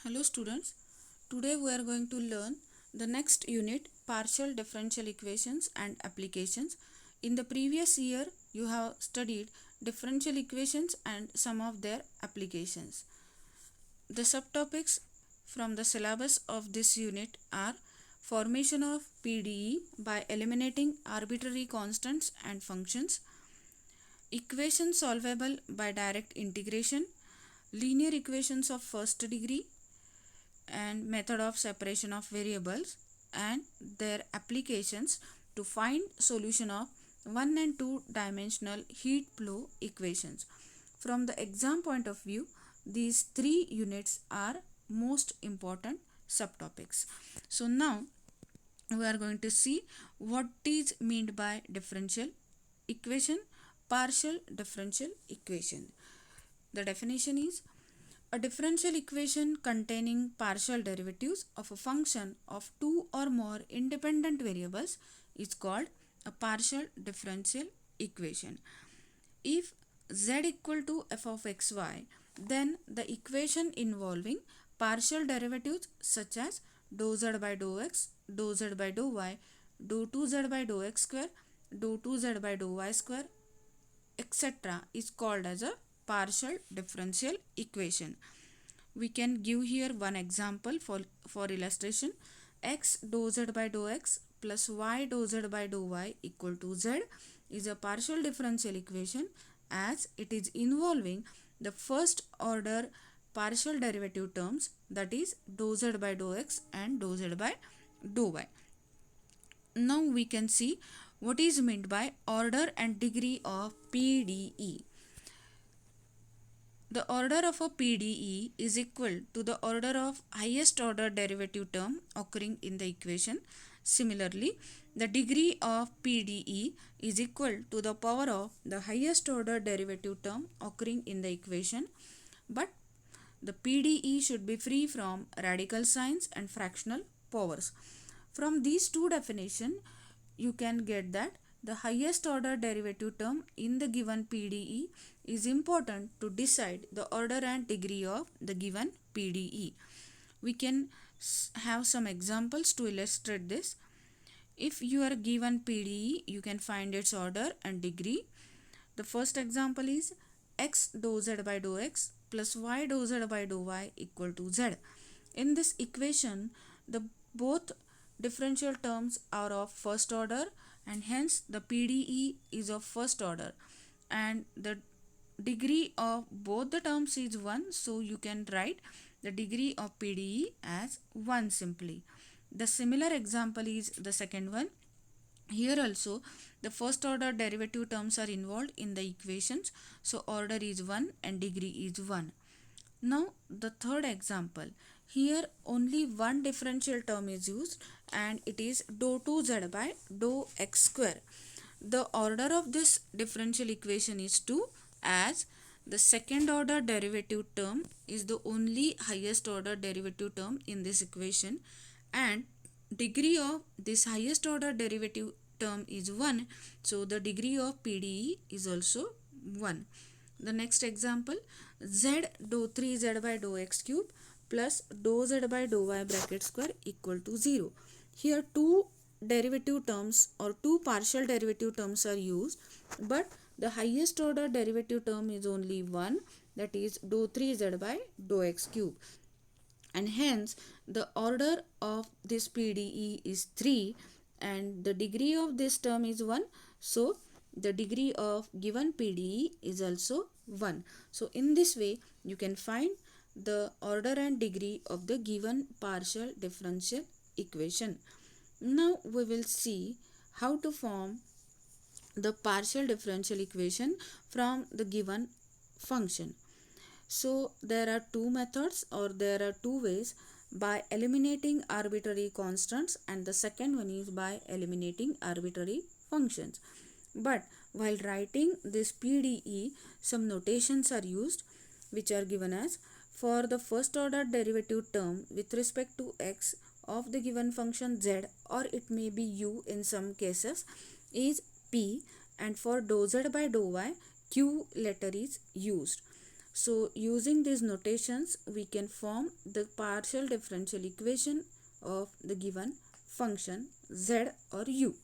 Hello students, today we are going to learn the next unit, partial differential equations and applications. In the previous year you have studied differential equations and some of their applications. The subtopics from the syllabus of this unit are formation of PDE by eliminating arbitrary constants and functions, equations solvable by direct integration, linear equations of first degree, and method of separation of variables and their applications to find solution of 1 and 2 dimensional heat flow equations. From the exam point of view, these three units are most important subtopics. So now we are going to see what is meant by differential equation, partial differential equation. The definition is a differential equation containing partial derivatives of a function of two or more independent variables is called a partial differential equation. If z equal to f of xy, then the equation involving partial derivatives such as dou z by dou x, dou z by dou y, dou 2z by dou x square, dou 2z by dou y square, etc. is called as a partial differential equation. We can give here one example for illustration. X dou z by dou x plus y dou z by dou y equal to z is a partial differential equation as it is involving the first order partial derivative terms, that is dou z by dou x and dou z by dou y. Now we can see what is meant by order and degree of PDE. The order of a PDE is equal to the order of highest order derivative term occurring in the equation. Similarly, the degree of PDE is equal to the power of the highest order derivative term occurring in the equation, but the PDE should be free from radical signs and fractional powers. From these two definitions, you can get that the highest order derivative term in the given PDE is important to decide the order and degree of the given PDE. We can have some examples to illustrate this. If you are given PDE, you can find its order and degree. The first example is x dou z by dou x plus y dou z by dou y equal to z. In this equation, the both differential terms are of first order and hence the PDE is of first order, and the degree of both the terms is 1, so you can write the degree of PDE as 1 simply. The similar example is the second one. Here also the first order derivative terms are involved in the equations, so order is 1 and degree is 1. Now the third example. Here only one differential term is used and it is dou 2z by dou x square. The order of this differential equation is 2 as the second order derivative term is the only highest order derivative term in this equation, and degree of this highest order derivative term is 1, so the degree of PDE is also 1. The next example, z dou 3z by dou x cube plus dou z by dou y bracket square equal to 0. Here two derivative terms or two partial derivative terms are used, but the highest order derivative term is only 1, that is dou 3z by dou x cube, and hence the order of this PDE is 3 and the degree of this term is 1, so the degree of given PDE is also 1. So in this way you can find the order and degree of the given partial differential equation. Now we will see how to form the partial differential equation from the given function. So there are two methods or there are two ways: by eliminating arbitrary constants, and the second one is by eliminating arbitrary functions. But while writing this PDE, some notations are used which are given as: for the first order derivative term with respect to x of the given function z, or it may be u in some cases, is p, and for dou z by dou y q letter is used. So using these notations, we can form the partial differential equation of the given function z or u.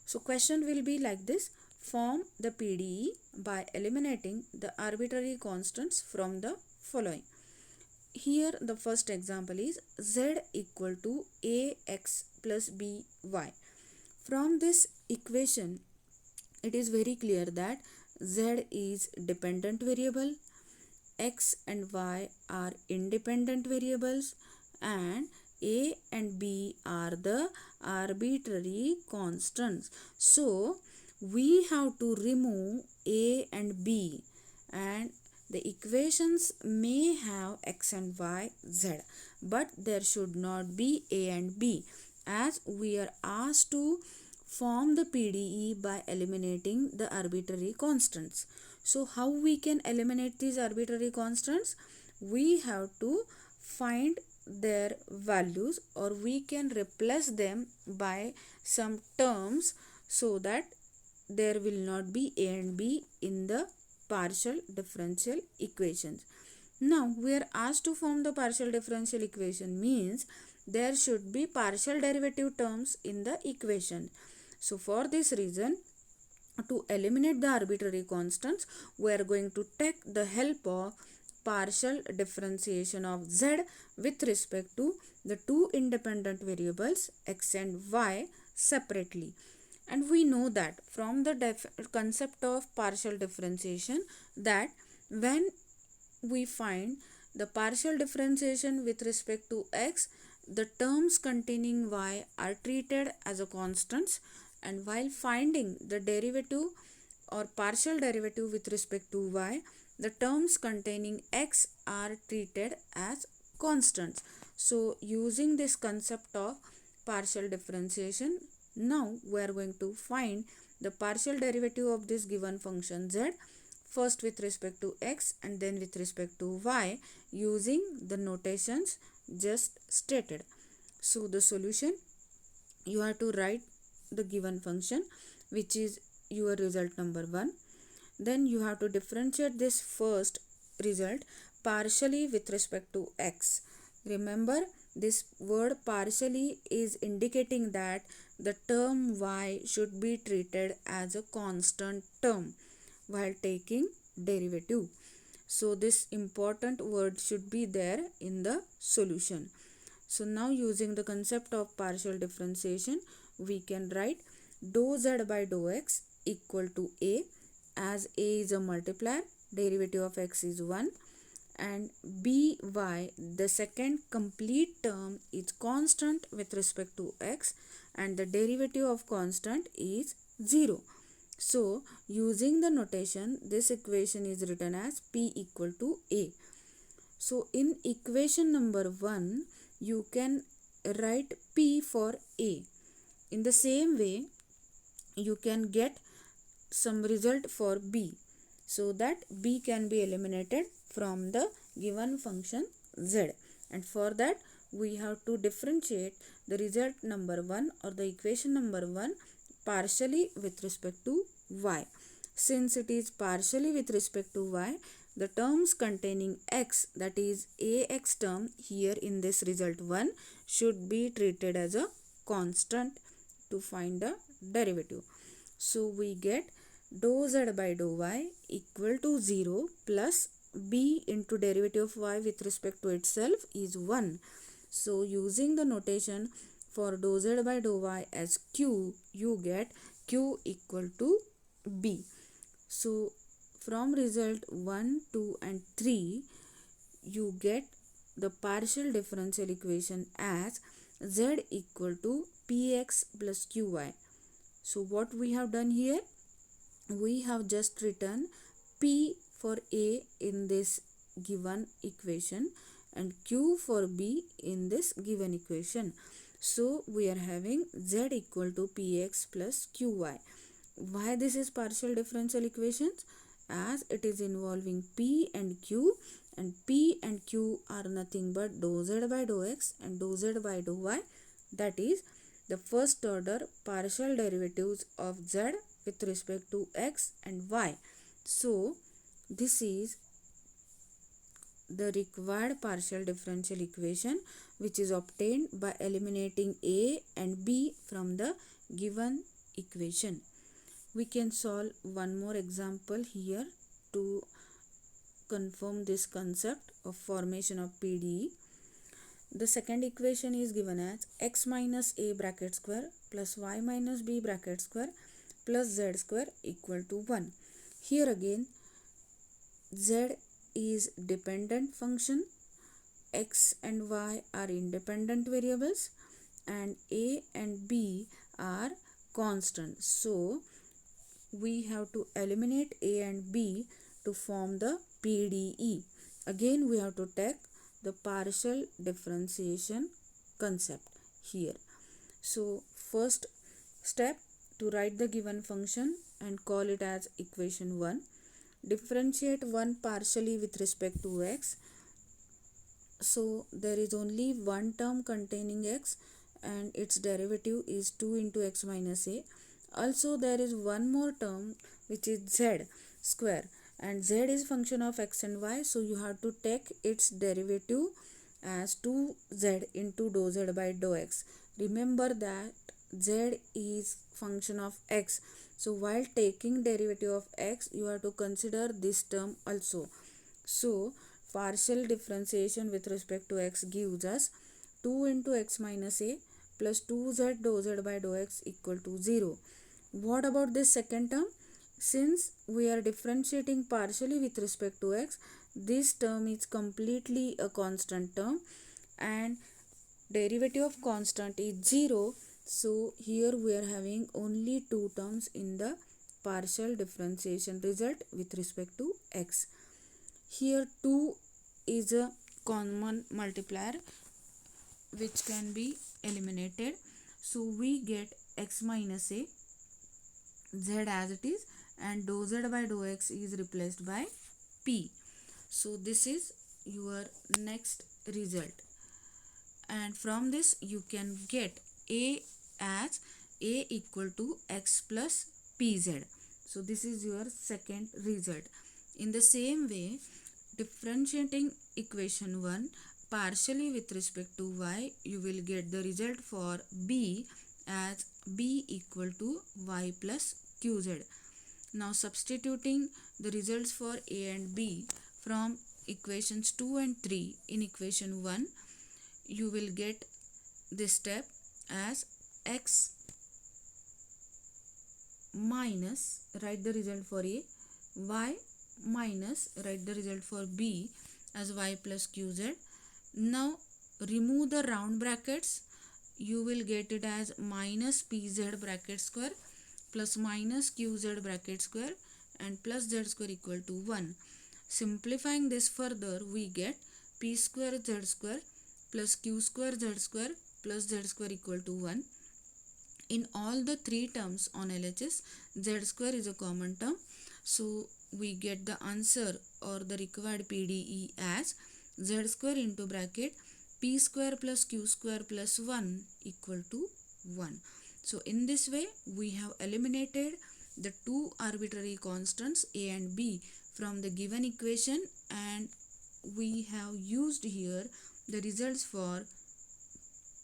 So question will be like this: form the PDE by eliminating the arbitrary constants from the following. Here the first example is z equal to ax plus by. From this equation, it is very clear that z is dependent variable, x and y are independent variables, and a and b are the arbitrary constants. So we have to remove a and b, and the equations may have x and y, z, but there should not be a and b, as we are asked to form the PDE by eliminating the arbitrary constants. So how we can eliminate these arbitrary constants? We have to find their values, or we can replace them by some terms, so that there will not be a and b in the partial differential equations. Now we are asked to form the partial differential equation, means there should be partial derivative terms in the equation. So for this reason, to eliminate the arbitrary constants, we are going to take the help of partial differentiation of z with respect to the two independent variables x and y separately. And we know that from the concept of partial differentiation, that when we find the partial differentiation with respect to x, the terms containing y are treated as a constants, and while finding the derivative or partial derivative with respect to y, the terms containing x are treated as constants. So using this concept of partial differentiation, now we are going to find the partial derivative of this given function z, first with respect to x and then with respect to y, using the notations just stated. So the solution, you have to write the given function, which is your result number 1. Then you have to differentiate this first result partially with respect to x. Remember, this word partially is indicating that the term y should be treated as a constant term while taking derivative. So this important word should be there in the solution. So now using the concept of partial differentiation, we can write dou z by dou x equal to a, as a is a multiplier, derivative of x is 1, and by, the second complete term, is constant with respect to x, and the derivative of constant is 0. So using the notation, this equation is written as p equal to a. So in equation number 1, you can write p for a. In the same way, you can get some result for b, so that b can be eliminated from the given function z. And for that, we have to differentiate the result number 1 or the equation number 1 partially with respect to y. Since it is partially with respect to y, the terms containing x, that is ax term here in this result 1, should be treated as a constant to find the derivative. So we get dou z by dou y equal to 0 plus b into derivative of y with respect to itself is 1. So using the notation for dou z by dou y as q, you get q equal to b. So from result 1, 2 and 3, you get the partial differential equation as z equal to px plus qy. So what we have done here, we have just written p for a in this given equation and q for b in this given equation. So we are having z equal to px plus qy. Why this is partial differential equations? As it is involving p and q, and p and q are nothing but dou z by dou x and dou z by dou y, that is the first order partial derivatives of z with respect to x and y. So this is the required partial differential equation, which is obtained by eliminating A and B from the given equation. We can solve one more example here to confirm this concept of formation of PDE. The second equation is given as x minus a bracket square plus y minus b bracket square plus z square equal to 1. Here again z is dependent function, x and y are independent variables, and a and b are constant. So we have to eliminate a and b to form the PDE. Again we have to take the partial differentiation concept here. So first step, to write the given function and call it as equation 1. Differentiate 1 partially with respect to x. So there is only one term containing x and its derivative is 2 into x minus a. Also there is one more term which is z square, and z is function of x and y, so you have to take its derivative as 2z into dou z by dou x. Remember that z is function of x, so while taking derivative of x you have to consider this term also. So partial differentiation with respect to x gives us 2 into x minus a plus 2z dou z by dou x equal to 0. What about this second term? Since we are differentiating partially with respect to x, this term is completely a constant term and derivative of constant is 0. So here we are having only two terms in the partial differentiation result with respect to x. Here 2 is a common multiplier which can be eliminated. So we get x minus a, z as it is, and dou z by dou x is replaced by p. So this is your next result, and from this you can get a as a equal to x plus pz. So this is your second result. In the same way, differentiating equation 1 partially with respect to y, you will get the result for b as b equal to y plus qz. Now substituting the results for a and b from equations 2 and 3 in equation 1, you will get this step as x minus, write the result for a, y minus, write the result for b as y plus qz. Now remove the round brackets, you will get it as minus pz bracket square plus minus qz bracket square and plus z square equal to 1. Simplifying this further, we get p square z square plus q square z square plus z square equal to 1. In all the three terms on LHS, z square is a common term. So we get the answer or the required PDE as z square into bracket p square plus q square plus 1 equal to 1. So in this way we have eliminated the two arbitrary constants a and b from the given equation, and we have used here the results for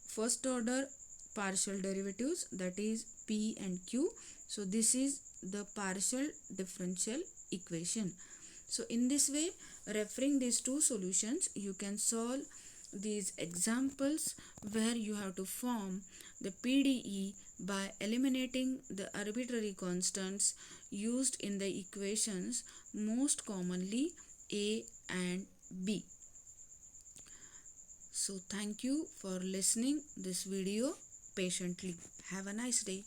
first order partial derivatives, that is p and q. So this is the partial differential equation. So in this way, referring these two solutions, you can solve these examples where you have to form the PDE by eliminating the arbitrary constants used in the equations, most commonly a and b. So thank you for listening this video patiently. Have a nice day.